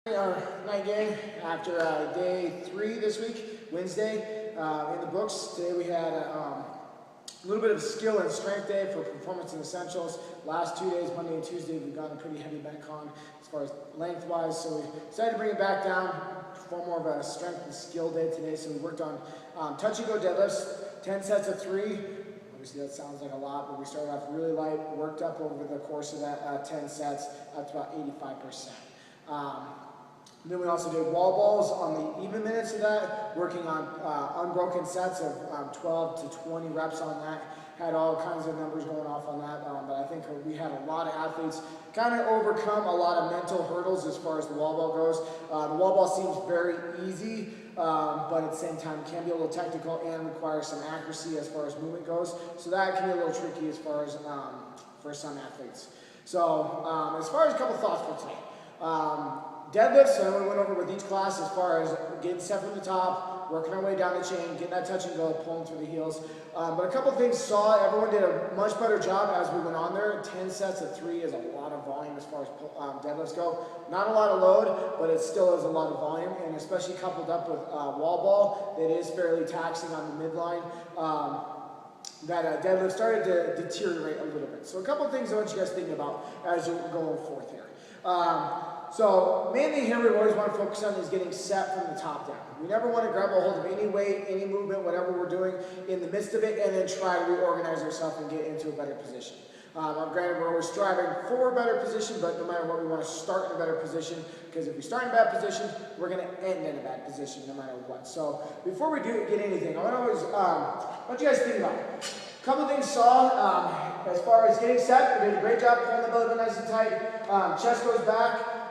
Our night game after day 3 this week, Wednesday, in the books. Today we had a little bit of skill and strength day for performance and essentials. Last 2 days, Monday and Tuesday, we've gotten a pretty heavy back on as far as lengthwise, so we decided to bring it back down for more of a strength and skill day today. So we worked on touch and go deadlifts, 10 sets of 3. Obviously that sounds like a lot, but we started off really light, worked up over the course of that 10 sets up to about 85%. Then we also did wall balls on the even minutes of that, working on unbroken sets of 12 to 20 reps on that. Had all kinds of numbers going off on that, but I think we had a lot of athletes kind of overcome a lot of mental hurdles as far as the wall ball goes. The wall ball seems very easy, but at the same time can be a little technical and requires some accuracy as far as movement goes. So that can be a little tricky as far as for some athletes. So as far as a couple thoughts for today. Deadlifts, so we went over with each class as far as getting set from the top, working our way down the chain, getting that touch and go, pulling through the heels. But a couple things everyone did a much better job as we went on there. 10 sets of 3 is a lot of volume as far as deadlifts go. Not a lot of load, but it still is a lot of volume, and especially coupled up with wall ball, that is fairly taxing on the midline. That deadlift started to deteriorate a little bit. So a couple things I want you guys to think about as you're going forth here. So mainly here we always want to focus on is getting set from the top down. We never want to grab a hold of any weight, any movement, whatever we're doing in the midst of it, and then try to reorganize ourselves and get into a better position. Granted, we're always striving for a better position, but no matter what, we want to start in a better position, because if we start in a bad position, we're going to end in a bad position no matter what. So before we get anything, I want you guys to think about it. A couple things as far as getting set. We did a great job pulling the belly button nice and tight. Chest goes back.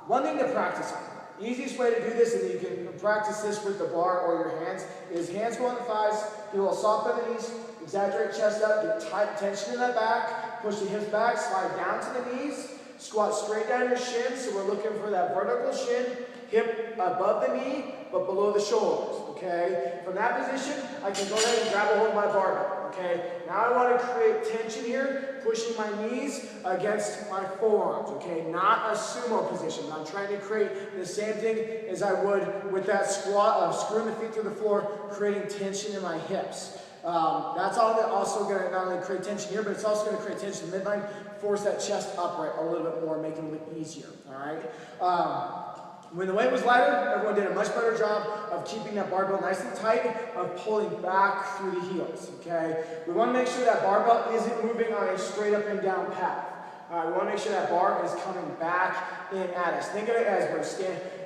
One thing to practice on. The easiest way to do this, and you can practice this with the bar or your hands, is hands go on the thighs, get a little soft by the knees, exaggerate chest up, get tight tension in that back, push the hips back, slide down to the knees, squat straight down your shins, so we're looking for that vertical shin, hip above the knee, but below the shoulders, okay? From that position, I can go ahead and grab a hold of my barbell, okay? Now I want to create tension here, pushing my knees against my forearms, okay? Not a sumo position. I'm trying to create the same thing as I would with that squat of screwing the feet through the floor, creating tension in my hips. That's also going to not only create tension here, but it's also going to create tension in the midline, force that chest upright a little bit more, make it a little bit easier, all right? When the weight was lighter, everyone did a much better job of keeping that barbell nice and tight, of pulling back through the heels, okay? We want to make sure that barbell isn't moving on a straight up and down path. We want to make sure that bar is coming back in at us. Think of it as we're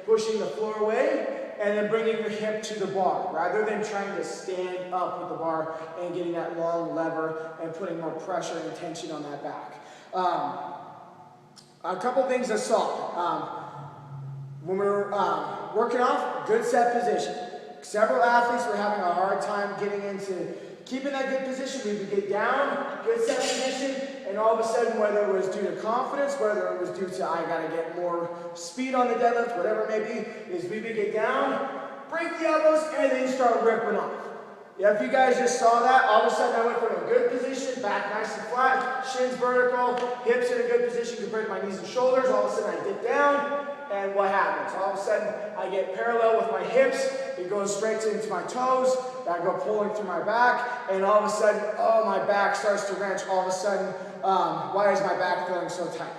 pushing the floor away and then bringing your hip to the bar, rather than trying to stand up with the bar and getting that long lever and putting more pressure and tension on that back. A couple things I saw. When we were working off, good set position. Several athletes were having a hard time getting into keeping that good position. We would get down, good set position, and all of a sudden, whether it was due to confidence, whether it was due to I got to get more speed on the deadlift, whatever it may be, is we would get down, break the elbows, and then start ripping off. Yeah, if you guys just saw that, all of a sudden I went from a good position, back nice and flat, shins vertical, hips in a good position compared to my knees and shoulders. All of a sudden I dip down, and what happens? All of a sudden I get parallel with my hips, it goes straight into my toes, I go pulling through my back, and all of a sudden, oh, my back starts to wrench. All of a sudden, why is my back feeling so tight?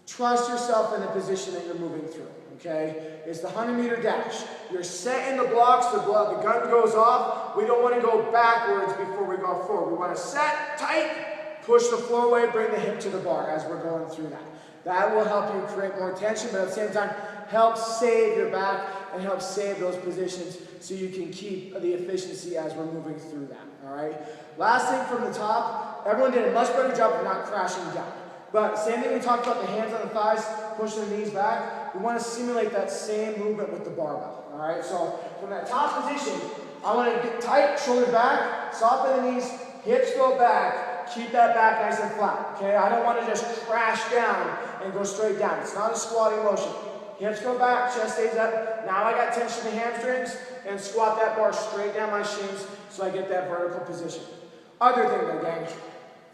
Trust yourself in the position that you're moving through. Okay, it's the 100-meter dash. You're set in the blocks, the gun goes off. We don't want to go backwards before we go forward. We want to set tight, push the floor away, bring the hip to the bar as we're going through that. That will help you create more tension, but at the same time, help save your back and help save those positions so you can keep the efficiency as we're moving through that, all right? Last thing from the top, everyone did a much better job of not crashing down. But same thing we talked about, the hands on the thighs, pushing the knees back. We want to simulate that same movement with the barbell, all right? So from that top position, I want to get tight, shoulders back, soft by the knees, hips go back, keep that back nice and flat, okay? I don't want to just crash down and go straight down. It's not a squatting motion. Hips go back, chest stays up. Now I got tension in the hamstrings, and squat that bar straight down my shins so I get that vertical position. Other thing though, gang,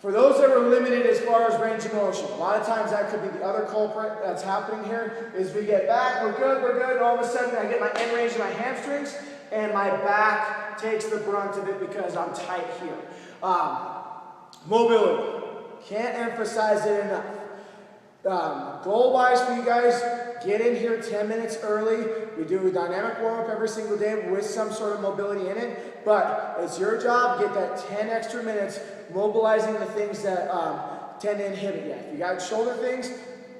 For those that are limited as far as range of motion, a lot of times that could be the other culprit that's happening here, is we get back, we're good, and all of a sudden I get my end range of my hamstrings, and my back takes the brunt of it because I'm tight here. Mobility, can't emphasize it enough. Goal-wise for you guys, get in here 10 minutes early. We do a dynamic warm-up every single day with some sort of mobility in it, but it's your job to get that 10 extra minutes mobilizing the things that tend to inhibit you. If you got shoulder things,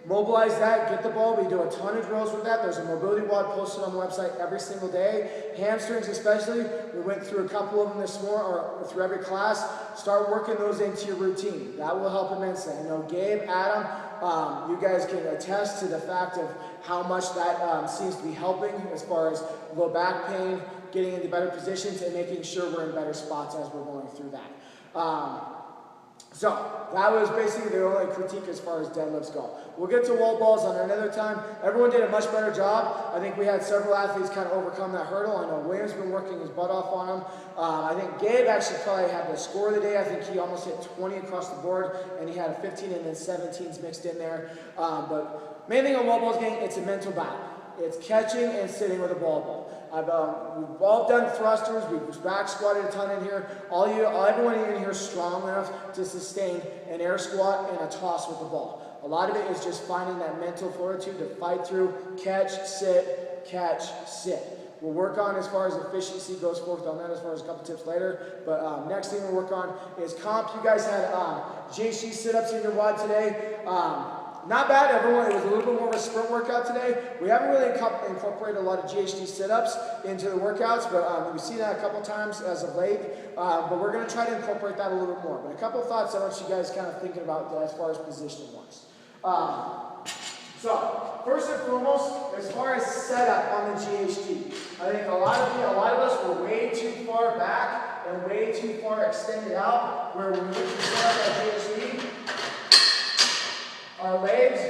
mobilize that, get the ball. We do a ton of drills with that. There's a mobility wad posted on the website every single day. Hamstrings especially, we went through a couple of them this morning, or through every class. Start working those into your routine. That will help immensely. I know Gabe, Adam, you guys can attest to the fact of how much that seems to be helping as far as low back pain, getting into better positions, and making sure we're in better spots as we're going through that. So that was basically the only critique as far as deadlifts go. We'll get to wall balls on another time. Everyone did a much better job. I think we had several athletes kind of overcome that hurdle. I know William's been working his butt off on them. I think Gabe actually probably had the score of the day. I think he almost hit 20 across the board, and he had a 15 and then 17s mixed in there. But main thing on wall balls, gang, it's a mental battle. It's catching and sitting with a ball. We've all done thrusters, we've back squatted a ton in here. Everyone in here is strong enough to sustain an air squat and a toss with the ball. A lot of it is just finding that mental fortitude to fight through, catch, sit, We'll work on as far as efficiency goes forth on that as far as a couple tips later. But next thing we'll work on is comp. You guys had GHD sit-ups in your WOD today. Not bad, everyone. It was a little bit more of a sprint workout today. We haven't really incorporated a lot of GHD sit-ups into the workouts, but we've seen that a couple times as of late. But we're going to try to incorporate that a little bit more. But a couple thoughts I want you guys kind of thinking about as far as positioning-wise. So, first and foremost, as far as setup on the GHD, I think a lot of us were way too far back and way too far extended out, where when we get to set up our GHD, our legs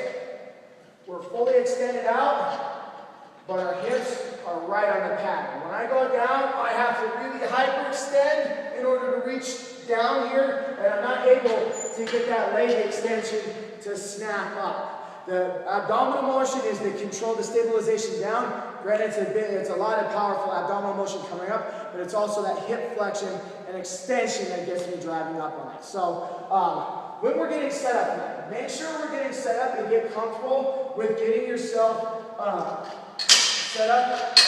were fully extended out, but our hips are right on the pad. When I go down, I have to really hyperextend in order to reach down here, and I'm not able to get that leg extension to snap up. The abdominal motion is to control the stabilization down. Granted, it's a lot of powerful abdominal motion coming up, but it's also that hip flexion and extension that gets me driving up on it. So, when we're getting set up, make sure we're getting set up and get comfortable with getting yourself set up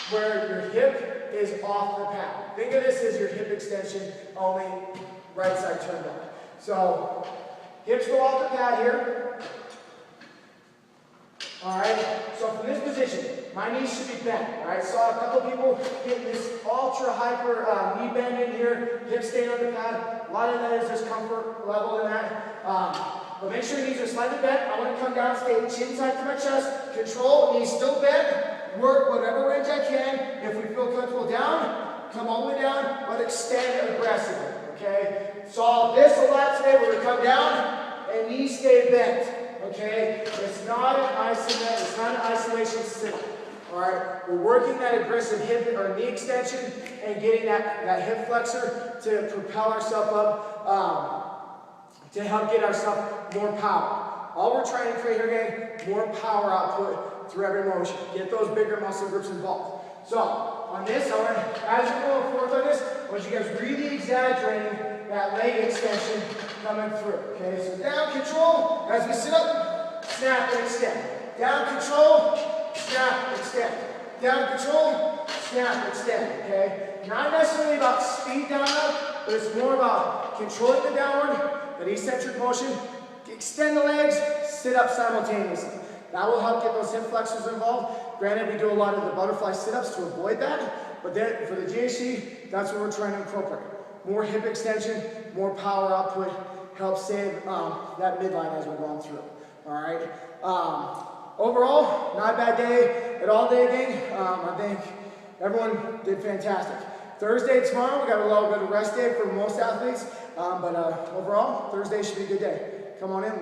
where your hip is off the pad. Think of this as your hip extension, only right side turned up. So, hips go off the pad here. Alright, so from this position, my knees should be bent. Alright, saw a couple people getting this ultra hyper knee bend in here, hips staying on the pad. A lot of that is just comfort level in that. But make sure your knees are slightly bent. I want to come down, stay chin tight to my chest, control, knees still bent, work whatever range I can. If we feel comfortable down, come all the way down, but extend aggressively. Okay? Saw this a lot today where we come down and knees stay bent. Okay, it's not an isolation sit-up. All right, we're working that aggressive hip or knee extension and getting that hip flexor to propel ourselves up to help get ourselves more power. All we're trying to create here, gang, more power output through every motion. Get those bigger muscle groups involved. So on this, as you're going forth on this, I want you guys really exaggerating that leg extension coming through. Okay, so down, control, as we sit up, snap and extend. Down, control, snap, extend. Down, control, snap, extend. Okay, not necessarily about speed down up, but it's more about controlling the downward, that eccentric motion, extend the legs, sit up simultaneously. That will help get those hip flexors involved. Granted, we do a lot of the butterfly sit-ups to avoid that, but then for the GHD, that's what we're trying to incorporate. More hip extension, more power output, help save that midline as we're going through. All right. Overall, not a bad day at all day, gang. I think everyone did fantastic. Thursday tomorrow, we got a little bit of rest day for most athletes, but overall, Thursday should be a good day. Come on in.